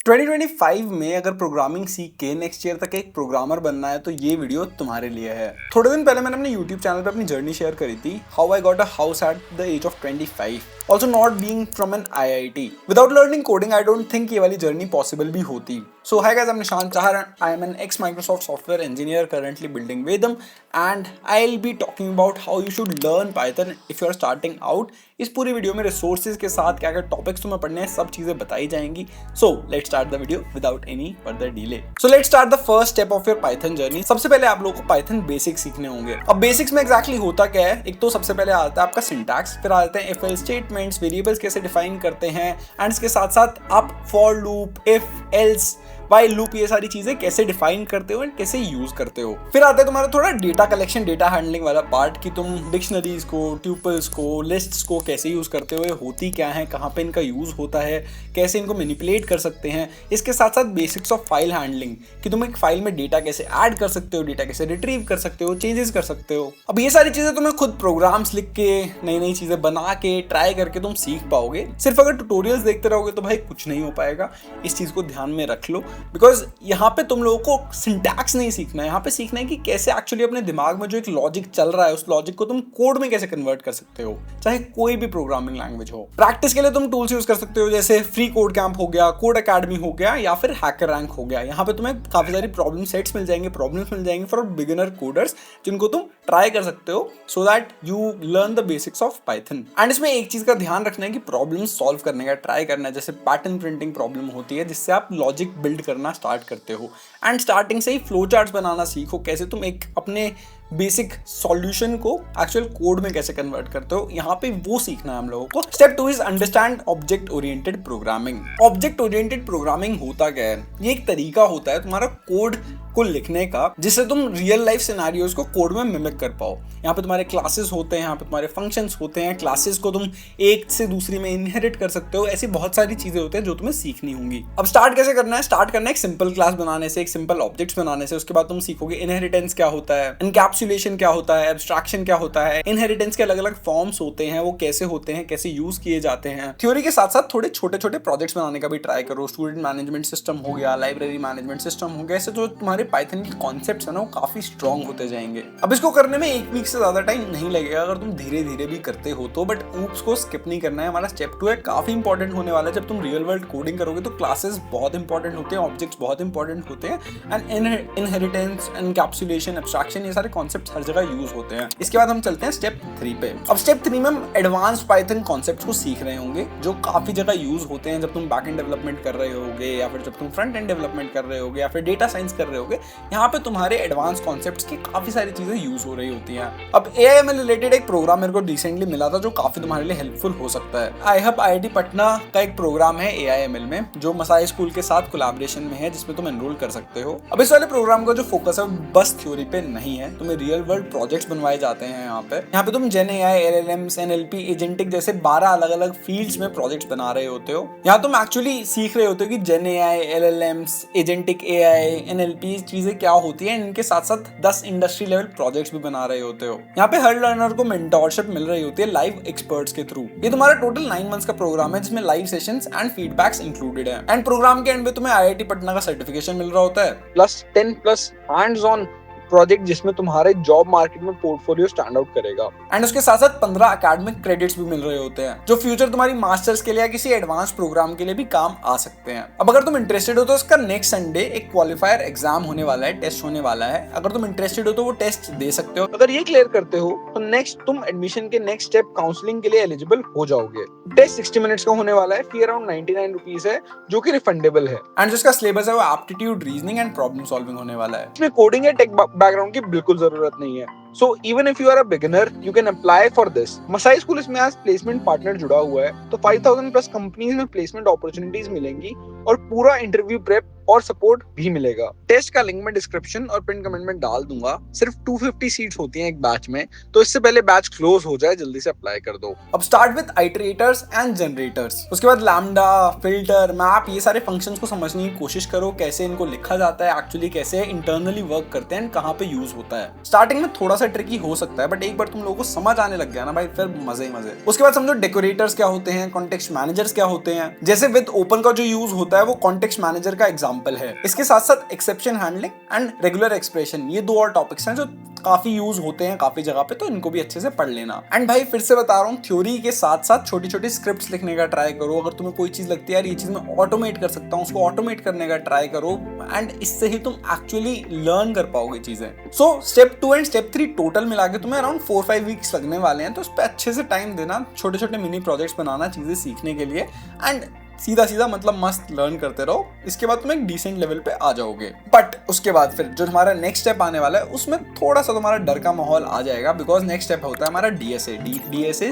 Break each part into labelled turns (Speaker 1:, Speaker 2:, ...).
Speaker 1: 2025 में अगर प्रोग्रामिंग सीख के नेक्स्ट ईयर तक एक प्रोग्रामर बनना है तो ये वीडियो तुम्हारे लिए है। थोड़े दिन पहले मैंने अपने YouTube चैनल पे अपनी जर्नी शेयर करी थी, how I got a house at the age of 25, also not being from an IIT। Without learning coding I don't think ये वाली जर्नी पॉसिबल भी होती। So hi guys, I'm Nishant Chahar. I am an ex-Microsoft software engineer currently building Vedam, and I'll be talking about how you should learn Python if you are starting out. इस पूरी video में resources के साथ क्या क्या topics तुम्हें पढ़ने हैं सब चीजें बताई जाएंगी। So let's start the video without any further delay. So let's start the first step of your Python journey. सबसे पहले आप लोगों को Python बेसिक्स सीखने होंगे। अब बेसिक्स में एग्जैक्टली होता क्या है, एक तो सबसे पहले आता है आपका सिंटैक्स, फिर आते हैं if else स्टेटमेंट्स, वेरिएबल्स कैसे डिफाइन करते हैं, एंड इसके साथ साथ आप for loop, if, else, while loop, ये सारी चीजें कैसे डिफाइन करते हो एंड कैसे यूज करते हो। फिर आता है तुम्हारा थोड़ा डेटा कलेक्शन, डेटा हैंडलिंग वाला पार्ट कि तुम डिक्शनरीज को, ट्यूपल्स को, लिस्ट्स को कैसे यूज करते हो, होती क्या है, कहाँ पे इनका यूज होता है, कैसे इनको मैनिपुलेट कर सकते हैं। इसके साथ साथ बेसिक्स ऑफ फाइल हैंडलिंग कि तुम एक फाइल में डेटा कैसे ऐड कर सकते हो, डेटा कैसे रिट्रीव कर सकते हो, चेंजेस कर सकते हो। अब ये सारी चीजें तुम्हें खुद प्रोग्राम्स लिख के, नई नई चीजें बना के, ट्राई करके तुम सीख पाओगे। सिर्फ अगर ट्यूटोरियल्स देखते रहोगे तो भाई कुछ नहीं हो पाएगा। इस चीज को ध्यान में रख लो, बिकॉज यहाँ पे तुम लोगों को सिंटैक्स नहीं सीखना है, यहाँ पे सीखना है कि कैसे एक्चुअली अपने दिमाग में जो एक लॉजिक चल रहा है उस लॉजिक को तुम कोड में कैसे कन्वर्ट कर सकते हो, चाहे कोई भी प्रोग्रामिंग लैंग्वेज हो। प्रैक्टिस के लिए तुम टूल्स यूज कर सकते हो, जैसे फ्री कोड कैंप हो गया, कोड अकेडमी हो गया, या फिर हैकर रैंक हो गया। यहाँ पे तुम्हें काफी सारी प्रॉब्लम सेट्स मिल जाएंगे, प्रॉब्लम्स मिल जाएंगे फॉर बिगिनर कोडर्स, जिनको तुम ट्राई कर सकते हो so that you learn the basics of Python. And इसमें एक चीज का ध्यान रखना है कि प्रॉब्लम सॉल्व करने का ट्राई करना है, जैसे पैटर्न प्रिंटिंग प्रॉब्लम होती है जिससे आप लॉजिक बिल्ड करना स्टार्ट करते हो। एंड स्टार्टिंग से ही फ्लो चार्ट्स बनाना सीखो, कैसे तुम एक अपने बेसिक सॉल्यूशन को एक्चुअल कोड में कैसे कन्वर्ट करते हो, यहाँ पे वो सीखना है हम लोगों को। Step 2 is understand object oriented programming. Object oriented programming होता क्या है? ये एक तरीका होता है तुम्हारा कोड को लिखने का जिससे तुम रियल लाइफ सिनेरियोज को कोड में मिमिक कर पाओ। यहाँ पे तुम्हारे क्लासेस होते हैं, यहाँ पे तुम्हारे फंक्शंस होते हैं, क्लासेस को तुम एक से दूसरी में इनहेरिट कर सकते हो। ऐसी बहुत सारी चीजें होती हैं जो तुम्हें सीखनी होंगी। अब स्टार्ट कैसे करना है? स्टार्ट करना है एक सिंपल क्लास बनाने से, एक सिंपल ऑब्जेक्ट्स बनाने से। उसके बाद तुम सीखोगे इनहेरिटेंस क्या होता है, इनकैप्सुलेशन क्या होता है, एब्स्ट्रैक्शन क्या होता है, इनहेरिटेंस के अलग अलग फॉर्म्स होते हैं, वो कैसे होते हैं, कैसे यूज किए जाते हैं। थ्योरी के साथ साथ थोड़े छोटे छोटे प्रोजेक्ट्स बनाने का भी ट्राई करो। स्टूडेंट मैनेजमेंट सिस्टम हो गया, लाइब्रेरी मैनेजमेंट सिस्टम हो गया, ऐसे जो तुम्हारे पाइथन के कॉन्सेप्ट्स है ना वो काफी स्ट्रॉन्ग होते जाएंगे। अब इसको करने में एक वीक से ज्यादा टाइम नहीं लगेगा अगर तुम धीरे धीरे भी करते हो तो, बट ऊप्स को स्किप नहीं करना है। हमारा स्टेप 2 है, काफी इंपॉर्टेंट होने वाला है। जब तुम रियल वर्ल्ड कोडिंग करोगे तो क्लासेस बहुत इंपॉर्टेंट होते हैं, ऑब्जेक्ट्स बहुत इंपॉर्टेंट होते हैं, एंड इनहेरिटेंस, एनकैप्सुलेशन, एब्स्ट्रैक्शन, ये सारे कॉन्सेप्ट्स हर जगह यूज होते हैं। इसके बाद हम चलते हैं स्टेप 3 पे। अब स्टेप 3 में हम एडवांस्ड पाइथन कॉन्सेप्ट्स को सीख रहे होंगे जो काफी जगह यूज होते हैं जब तुम बैक एंड डेवलपमेंट कर रहे होगे, या फिर जब तुम फ्रंट एंड डेवलपमेंट कर रहे होगे, या फिर डेटा साइंस कर रहे होगे। यहाँ पे तुम्हारे एडवांस कॉन्सेप्ट्स की काफी सारी चीजें यूज हो रही होती हैं। अब AIML रिलेटेड एक प्रोग्राम मेरे को रिसेंटली मिला था जो काफी तुम्हारे लिए हेल्पफुल हो सकता है। IIT पटना का एक प्रोग्राम है AIML में जो मसाई स्कूल के साथ कोलैबोरेशन में है, जिसमें तुम एनरोल कर सकते हो। अब इस वाले प्रोग्राम का जो फोकस है बस थ्योरी पे नहीं है, तुम्हें रियल वर्ल्ड प्रोजेक्ट्स बनवाए जाते हैं। यहाँ पे तुम Gen AI, LLMs, NLP, agentic जैसे 12 अलग अलग फील्ड्स में प्रोजेक्ट्स बना रहे होते हो। यहाँ तुम एक्चुअली सीख रहे होते हो कि Gen AI, LLMs, agentic AI, NLP चीजें क्या होती है। इनके साथ साथ 10 इंडस्ट्री लेवल प्रोजेक्ट्स भी बना रहे होते हो। यहाँ पे हर लर्नर को मेंटोरशिप मिल रही होती है लाइव एक्सपर्ट्स के थ्रू। ये तुम्हारा टोटल 9 मंथ्स का प्रोग्राम है जिसमें live sessions and feedbacks included है। एंड प्रोग्राम के एंड में तुम्हें IIT पटना का सर्टिफिकेशन मिल रहा होता है, प्लस 10+ हैंड्स ऑन प्रोजेक्ट जिसमें तुम्हारे जॉब मार्केट में पोर्टफोलियो स्टैंड आउट करेगा। एंड उसके साथ साथ 15 एकेडमिक क्रेडिट्स भी मिल रहे होते हैं जो फ्यूचर तुम्हारी मास्टर्स के लिए या किसी एडवांस प्रोग्राम के लिए भी काम आ सकते हैं। अब अगर तुम इंटरेस्टेड हो तो इसका नेक्स्ट संडे एक क्वालिफायर एग्जाम होने वाला है, टेस्ट होने वाला है। अगर तुम इंटरेस्टेड हो तो वो टेस्ट दे सकते हो। अगर ये क्लियर करते हो तो नेक्स्ट तुम एडमिशन के नेक्स्ट स्टेप काउंसलिंग के लिए एलिजिबल हो जाओगे। टेस्ट 60 मिनट्स का होने वाला है, फी अराउंड 99 रुपीज है जो कि रिफंडेबल है। एंड जिसका सिलेबस है वो aptitude, reasoning and problem solving होने वाला है। इसमें कोडिंग या टेक बैकग्राउंड की बिल्कुल जरूरत नहीं है। So even if you are a beginner, you can apply for this. Masai school इसमें आज प्लेसमेंट पार्टनर जुड़ा हुआ है, तो 5000+ कंपनीज में प्लेसमेंट अपॉर्चुनिटीज मिलेंगी और पूरा इंटरव्यू प्रेप और सपोर्ट भी मिलेगा। टेस्ट का लिंक मैं डिस्क्रिप्शन और पिन कमेंट में डाल दूंगा। सिर्फ 250 सीट्स होती हैं एक बैच में, तो इससे पहले बैच क्लोज हो जाए जल्दी से अप्लाई कर दो। अब start with iterators and generators, उसके बाद लैम्डा, फिल्टर, मैप, ये सारे फंक्शंस को समझने की कोशिश करो, कैसे इनको लिखा जाता है, एक्चुअली कैसे इंटरनली वर्क करते हैं, कहाँ पे यूज होता है। स्टार्टिंग में थोड़ा सा ट्रिकी हो सकता है, बट एक बार तुम लोगों को समझ आने लग गया ना भाई, फिर मजे ही मजे। उसके बाद समझो डेकोरेटर्स क्या होते हैं, कॉन्टेक्स्ट मैनेजर्स क्या होते हैं। जैसे विद ओपन का जो यूज होता है वो कॉन्टेक्स्ट मैनेजर का एग्जांपल है। इसके साथ साथ exception handling and regular expression, ये दो और टॉपिक्स हैं जो काफी यूज होते हैं काफी जगह पे, तो इनको भी अच्छे से पढ़ लेना। एंड भाई फिर से बता रहा हूँ, थ्योरी के साथ साथ छोटी छोटी स्क्रिप्ट्स लिखने का ट्राई करो। अगर तुम्हें कोई चीज लगती है यार ये चीज मैं ऑटोमेट कर सकता हूँ, उसको ऑटोमेट करने का ट्राई करो, एंड इससे ही तुम एक्चुअली लर्न कर पाओगे चीजें। So step 2 and step 3 total मिला के तुम्हें अराउंड 4-5 वीक्स लगने वाले हैं, तो उस पर अच्छे से टाइम देना, छोटे छोटे मिनी प्रोजेक्ट्स बनाना चीजें सीखने के लिए, एंड सीधा सीधा मतलब मस्त लर्न करते रहो। इसके बाद तुम एक डिसेंट लेवल पे आ जाओगे। बट उसके बाद फिर जो हमारा नेक्स्ट स्टेप आने वाला है उसमें थोड़ा सा तुम्हारा डर का माहौल आ जाएगा, बिकॉज नेक्स्ट स्टेप होता है हमारा DSA,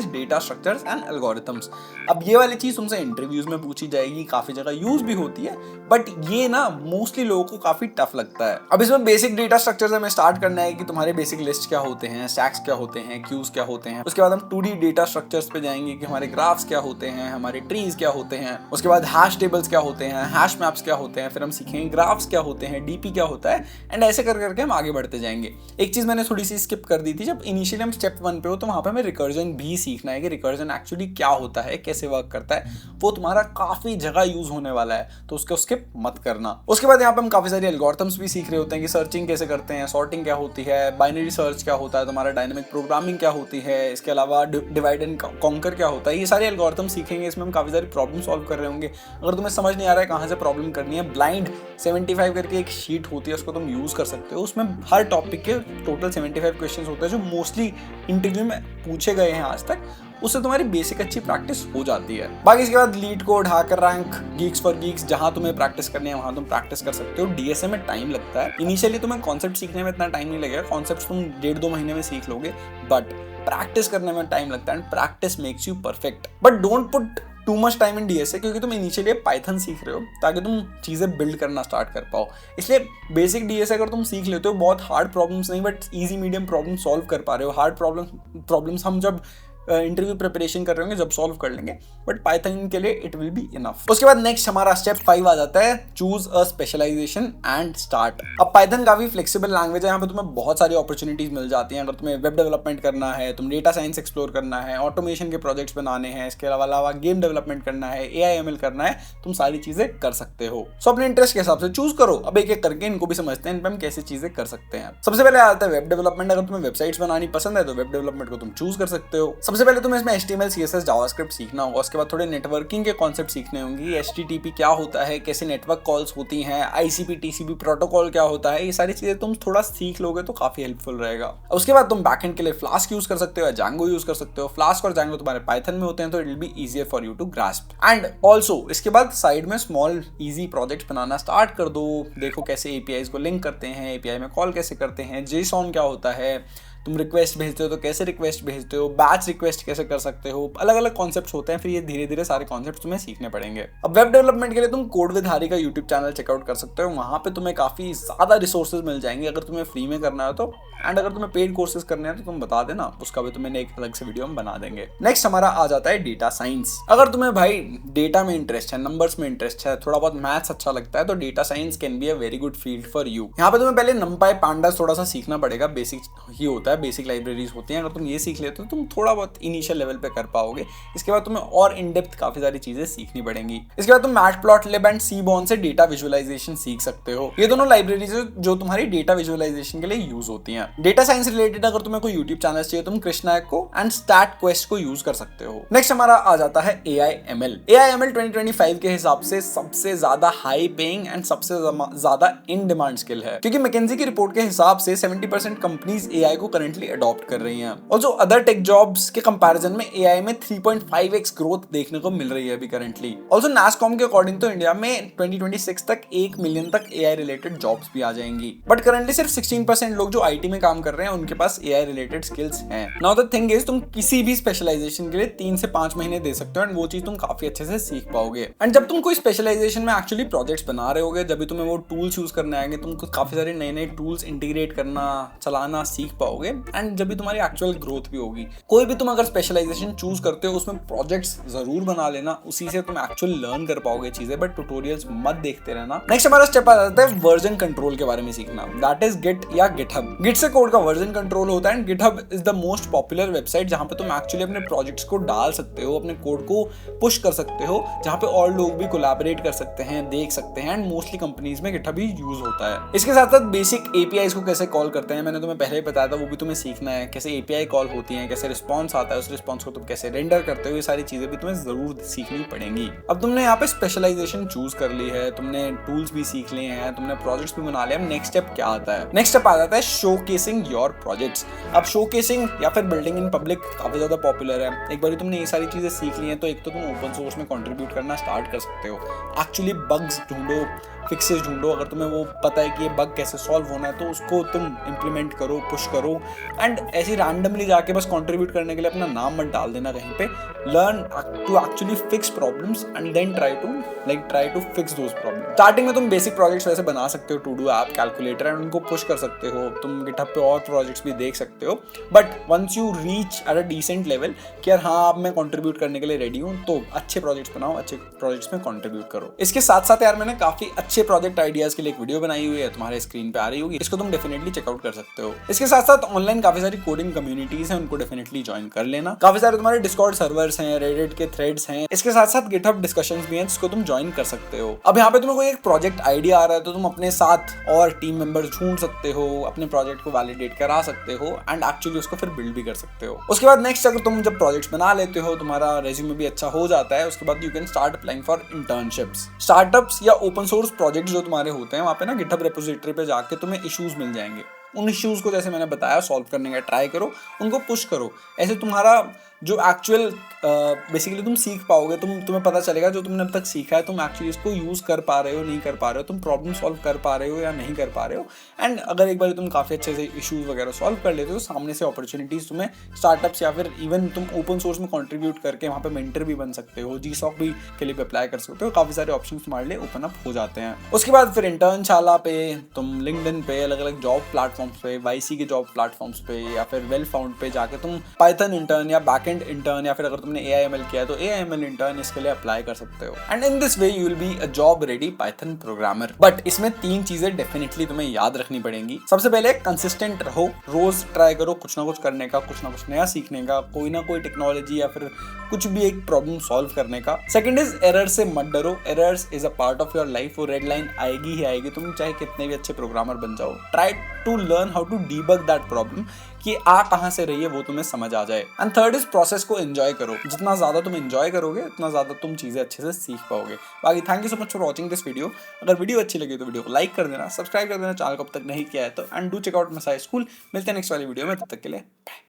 Speaker 1: data structures and algorithms. अब ये वाली चीज तुमसे इंटरव्यूज में पूछी जाएगी, काफी जगह यूज भी होती है, बट ये ना मोस्टली लोगों को काफी टफ लगता है। अब इसमें बेसिक डेटा स्ट्रक्चर हमें स्टार्ट करना है कि तुम्हारे बेसिक लिस्ट क्या होते हैं, स्टैक्स क्या होते हैं, क्यूज क्या होते हैं। उसके बाद हम 2D डेटा स्ट्रक्चर्स पे जाएंगे कि हमारे ग्राफ्स क्या होते हैं, हमारे ट्रीज क्या होते हैं। उसके बाद हैश टेबल्स क्या होते हैं, हैश मैप्स क्या होते हैं, फिर हम सीखेंगे ग्राफ्स क्या होते हैं, डीपी क्या होता है, एंड ऐसे कर करके हम आगे बढ़ते जाएंगे। एक चीज मैंने थोड़ी सी स्किप कर दी थी, जब इनिशियली हम स्टेप 1 पे हो तो वहां पे हमें रिकर्जन भी सीखना है कि रिकर्जन एक्चुअली क्या होता है, कैसे वर्क करता है। वो तुम्हारा काफी जगह यूज होने वाला है, तो उसको स्किप मत करना। उसके बाद यहाँ पे हम काफी सारे एल्गोरिथम्स भी सीख रहे होते हैं कि सर्चिंग कैसे करते हैं, सॉर्टिंग क्या होती है, बाइनरी सर्च क्या होता है, तुम्हारा डायनामिक प्रोग्रामिंग क्या होती है, इसके अलावा डिवाइड एंड कॉन्कर क्या होता है। ये सारे एल्गोरिथम सीखेंगे, इसमें हम काफी सारी प्रॉब्लम सॉल्व कर रहे होंगे। अगर तुम्हें समझ नहीं आ रहा है कहाँ से प्रॉब्लम करनी है, ब्लाइंड 75 करके एक शीट होती है, उसको तुम यूज कर सकते हो। उसमें हर टॉपिक के टोटल 75 क्वेश्चंस होते हैं जो मोस्टली इंटरव्यू में पूछे गए हैं आज तक। उससे तुम्हारी बेसिक अच्छी प्रैक्टिस हो जाती है। बाकी इसके बाद leet code, hacker rank, Geeks for Geeks, जहां तुम्हें प्रैक्टिस करनी है वहां तुम प्रैक्टिस कर सकते हो। डीएसए में टाइम लगता है, इनिशियली तुम्हें कॉन्सेप्ट सीखने में इतना टाइम नहीं लगेगा, कॉन्सेप्ट तुम 1.5-2 महीने में सीख लोगे, बट प्रैक्टिस करने में टाइम लगता है, and practice makes you perfect. But don't put too much time in DSA, क्योंकि तुम इनिशियली पाइथन सीख रहे हो ताकि तुम चीज़ें बिल्ड करना स्टार्ट कर पाओ। इसलिए बेसिक डीएसए अगर तुम सीख लेते हो, बहुत हार्ड प्रॉब्लम्स नहीं but easy medium problem solve कर पा रहे हो। हार्ड प्रॉब्लम्स हम जब इंटरव्यू प्रिपरेशन कर रहे होंगे जब सॉल्व कर लेंगे, बट पाइथन के लिए इट विल बी इनफ। उसके बाद नेक्स्ट हमारा स्टेप 5 आ जाता है, choose a specialisation and start. अब पाइथन काफी फ्लेक्सिबल लैंग्वेज है, यहाँ पे तुम्हें बहुत सारी अपॉर्चुनिटीज मिल जाती हैं। अगर तुम्हें वेब डेवलपमेंट करना है, तुम डेटा साइंस एक्सप्लोर करना है, ऑटोमेशन के प्रोजेक्ट्स बनाने हैं, इसके अलावा गेम डेवलपमेंट करना है, AI/ML करना है, तुम सारी चीजें कर सकते हो। सो अपने इंटरेस्ट के हिसाब से चूज करो। अब एक एक करके इनको भी समझते हैं, इन पर हम कैसे चीजें कर सकते हैं। सबसे पहले आता है वेब डेवलपमेंट। अगर तुम्हें वेबसाइट्स बनानी पसंद है तो वेब डेवलपमेंट को तुम चूज कर सकते हो। सबसे पहले तुम्हें इसमें HTML, CSS, जावास्क्रिप्ट सीखना होगा। उसके बाद थोड़े नेटवर्किंग के कॉन्सेप्ट सीखने होंगे, HTTP क्या होता है, कैसे नेटवर्क कॉल्स होती हैं, ICP TCP प्रोटोकॉल क्या होता है, ये सारी चीजें तुम थोड़ा सीख लोगे तो काफी हेल्पफुल रहेगा। उसके बाद तुम बैकएंड के लिए फ्लास्क यूज कर सकते हो या Django यूज कर सकते हो। फ्लास्क और Django तुम्हारे पाइथन में होते हैं, तो it will be easier for you to grasp. And also इसके बाद साइड में स्मॉल इजी प्रोजेक्ट बनाना स्टार्ट कर दो। देखो कैसे APIs को लिंक करते हैं, API में कॉल कैसे करते हैं, JSON क्या होता है, तुम रिक्वेस्ट भेजते हो तो कैसे रिक्वेस्ट भेजते हो, बैच रिक्वेस्ट कैसे कर सकते हो, अलग अलग कॉन्सेप्ट्स होते हैं। फिर ये धीरे धीरे सारे कॉन्सेप्ट्स तुम्हें सीखने पड़ेंगे। अब वेब डेवलपमेंट के लिए तुम कोड विद हरी का यूट्यूब चैनल चेकआउट कर सकते हो, वहां पे तुम्हें काफी ज्यादा रिसोर्सेज मिल जाएंगे अगर तुम्हें फ्री में करना है तो। एंड अगर तुम्हें पेड कोर्सेज करने हैं तो तुम बता देना, उसका भी तुम्हें एक अलग से वीडियो हम बना देंगे। नेक्स्ट हमारा आ जाता है डेटा साइंस। अगर तुम्हें भाई डेटा में इंटरेस्ट है, नंबर्स में इंटरेस्ट है, थोड़ा बहुत मैथ्स अच्छा लगता है, तो data science can be a very good field for you. यहाँ पे तुम्हें पहले NumPy Pandas थोड़ा सा सीखना पड़ेगा, बेसिक ही होता है, बेसिक लाइब्रेरीज होती हैं। अगर तुम ये सीख लेते हो तो तुम थोड़ा बहुत इनिशियल लेवल पे कर पाओगे। इसके बाद तुम्हें और इन डेप्थ काफी सारी चीजें सीखनी पड़ेंगी। इसके बाद तुम मैटप्लॉटलिब एंड सीबॉर्न से डेटा विजुअलाइजेशन सीख सकते हो। ये दोनों लाइब्रेरीज जो तुम्हारी डेटा विजुअलाइजेशन के लिए यूज होती हैं। डेटा साइंस रिलेटेड अगर तुम्हें कोई यूट्यूब चैनल चाहिए, तुम कृष्णा को एंड स्टैटक्वेस्ट को यूज कर सकते हो। नेक्स्ट हमारा आ जाता है AI/ML। AI/ML 2025 के हिसाब से सबसे ज्यादा हाई पेइंग एंड सबसे ज्यादा इन डिमांड स्किल है, क्योंकि मैकेंजी की रिपोर्ट के हिसाब से 70% कंपनीज AI को करंटली अडॉप्ट कर रही हैं। और जो अदर टेक जॉब्स के कंपैरिजन में AI में 3.5x ग्रोथ देखने को मिल रही है अभी करंटली। ऑल्सो नासकॉम के अकॉर्डिंग तो इंडिया में 2026 तक 1 मिलियन तक AI रिलेटेड जॉब्स भी आ जाएंगी। बट करंटली सिर्फ 16% लोग जो IT में काम कर रहे हैं उनके पास AI रिलेटेड स्किल्स हैं। नाउ द थिंग इज, तुम किसी भी स्पेशलाइजेशन के लिए 3 से 5 महीने दे सकते हो एंड वो चीज तुम काफी अच्छे से सीख पाओगे। एंड जब तुम कोई स्पेशलाइजेशन में एक्चुअली प्रोजेक्ट्स बना रहे होगे, जब भी तुम्हें वो टूल्स यूज करने आएंगे, तुम काफी सारे नए नए टूल्स इंटीग्रेट करना, चलाना सीख पाओगे। पाओगे एंड जब भी तुम्हारी एक्चुअल ग्रोथ भी होगी। कोई भी तुम अगर स्पेशलाइजेशन चूज करते हो उसमें प्रोजेक्ट्स जरूर बना लेना, उसी से तुम एक्चुअल लर्न कर पाओगे चीजें, बट ट्यूटोरियल्स मत देखते रहना। नेक्स्ट हमारा स्टेप आ जाता है वर्जन कंट्रोल के बारे में सीखना, दैट इज गिट या गिटहब। गिट से कोड का वर्जन कंट्रोल होता है and GitHub is the most popular website जहां पे तुम एक्चुअली अपने प्रोजेक्ट्स को डाल सकते हो, अपने कोड को पुश कर सकते हो, जहां पे और लोग भी कोलैबोरेट कर सकते हैं, देख सकते हैं एंड मोस्टली कंपनीज में गिटहब ही यूज होता है। इसके साथ साथ बेसिक एपीआईज को कैसे कॉल करते हैं मैंने तुम्हें पहले ही बताया था, वो भी तुम्हें सीखना है, कैसे एपीआई कॉल होती है, कैसे रिस्पॉन्स आता है, उस रिस्पॉन्स को तुम कैसे रेंडर करते हो, ये सारी चीजें भी तुम्हें जरूर सीखनी पड़ेंगी। अब तुमने यहाँ पे स्पेशलाइजेशन चूज कर ली है, तुमने टूल्स भी सीख लिए हैं, तुमने प्रोजेक्ट्स भी बना लिया, नेक्स्ट स्टेप क्या आता है? नेक्स्ट स्टेप आ जाता है शोकेसिंग योर प्रोजेक्ट्स। अब शोकेसिंग या फिर बिल्डिंग इन पब्लिक काफी ज्यादा पॉपुलर है। एक बार तुमने ये सारी चीजें सीख ली हैं तो एक तो तुम ओपन सोर्स में कंट्रीब्यूट करना स्टार्ट कर सकते हो, एक्चुअली बग्स ढूंढो, फिक्सेस ढूंढो, अगर तुम्हें वो पता है कि ये बग कैसे सॉल्व होना है तो उसको तुम इंप्लीमेंट करो, पुश करो एंड ऐसे रैंडमली जाके बस कंट्रीब्यूट करने के लिए अपना नाम मत डाल देना कहीं पे। Learn to actually fix problems and then try to fix those problems. Starting में तुम बेसिक प्रोजेक्ट्स वैसे बना सकते हो, to do app, calculator and उनको पुश कर सकते हो, तुम गिटहब पे और प्रोजेक्ट्स भी देख सकते हो, but once you reach at a decent level कि यार हाँ अब मैं कंट्रीब्यूट करने के लिए रेडी हूँ, तो अच्छे प्रोजेक्ट्स बनाओ, अच्छे प्रोजेक्ट्स में कंट्रीब्यूट करो। इसके साथ साथ यार मैंने काफी अच्छे प्रोजेक्ट आइडियाज के लिए एक वीडियो बनाई हुई है, तुम्हारे स्क्रीन पे आ रही होगी, इसको तुम डेफिनेटली चेकआउट कर सकते हो। इसके साथ साथ ऑनलाइन काफी सारी कोडिंग कम्युनिटीज हैं, उनको डेफिनेटली ज्वाइन कर लेना। काफी सारे तुम्हारे डिस्कॉर्ड सर्वर्स हैं, रेडिट के थ्रेड्स हैं, इसके साथ साथ गिटहब डिस्कशंस भी हैं जिसको तुम ज्वाइन कर सकते हो। अब यहाँ पे तुम्हें कोई एक प्रोजेक्ट आइडिया आ रहा है तो तुम अपने साथ और टीम मेंबर्स ढूंढ सकते हो, अपने प्रोजेक्ट को वैलिडेट करा सकते हो एंड एक्चुअली उसको फिर बिल्ड भी कर सकते हो। उसके बाद नेक्स्ट अगर तुम जब प्रोजेक्ट्स बना लेते हो, तुम्हारा रेज्यूमे भी अच्छा हो जाता है, उसके बाद you can start applying for internships. Startups या ओपन सोर्स प्रोजेक्ट्स जो तुम्हारे होते हैं वहाँ पे ना गिटहब रिपोजिटरी पे जाके तुम्हें इश्यूज मिल जाएंगे, उन इश्यूज को जैसे मैंने बताया सॉल्व करने का ट्राई करो, उनको पुश करो। ऐसे तुम्हारा जो एक्चुअल बेसिकली तुम सीख पाओगे, तुम्हें पता चलेगा जो तुमने अब तक सीखा है तुम एक्चुअली इसको यूज कर पा रहे हो, नहीं कर पा रहे हो, तुम प्रॉब्लम सॉल्व कर पा रहे हो या नहीं कर पा रहे हो। एंड अगर एक बार तुम काफी अच्छे से इश्यूज वगैरह सॉल्व कर लेते हो, सामने से अपॉर्चुनिटीज तुम्हें स्टार्टअप्स या फिर इवन तुम ओपन सोर्स में कंट्रीब्यूट करके वहाँ पे मेंटर भी बन सकते हो, जीसॉक भी के लिए अप्लाई कर सकते हो, काफी सारे ऑप्शन तुम्हारे लिए ओपन अप हो जाते हैं। उसके बाद फिर इंटर्नशाला पे, तुम लिंक्डइन पे, अलग अलग जॉब प्लेटफॉर्म्स पे, वाईसी के जॉब प्लेटफॉर्म्स पे या फिर वेल फाउंड पे जाके तुम पाइथन इंटर्न या बैकएंड इंटर्न या फिर अगर तुमने AIML किया है तो AIML इंटर्न इसके लिए अप्लाई कर सकते हो and in this way you will be a job ready Python programmer. But इसमें 3 चीजें डेफिनेटली तुम्हें याद रखनी पड़ेंगी। सबसे पहले कंसिस्टेंट रहो, रोज ट्राई करो कुछ ना कुछ करने का, कुछ ना कुछ नया सीखने का, कोई ना कोई टेक्नोलॉजी या फिर कुछ भी एक प्रॉब्लम सॉल्व करने का। सेकंड इज एरर से मत डरो, errors is a part of your life, वो रेड लाइन आएगी ही आएगी, तुम चाहे कितने भी अच्छे प्रोग्रामर बन जाओ। Try to learn how to debug that problem, कि आ कहां से रही है वो तुम्हें समझ आ जाए। एंड थर्ड इज प्रोसेस को एंजॉय करो, जितना ज्यादा तुम एंजॉय करोगे उतना ज्यादा तुम चीजें अच्छे से सीख पाओगे। बाकी thank you so much for watching this video. अगर वीडियो अच्छी लगी तो वीडियो को लाइक कर देना, सब्सक्राइब कर देना चैनल को अब तक नहीं किया है तो, and do check out Masai school. मिलते हैं नेक्स्ट वाली वीडियो में, तब तक के लिए बाय।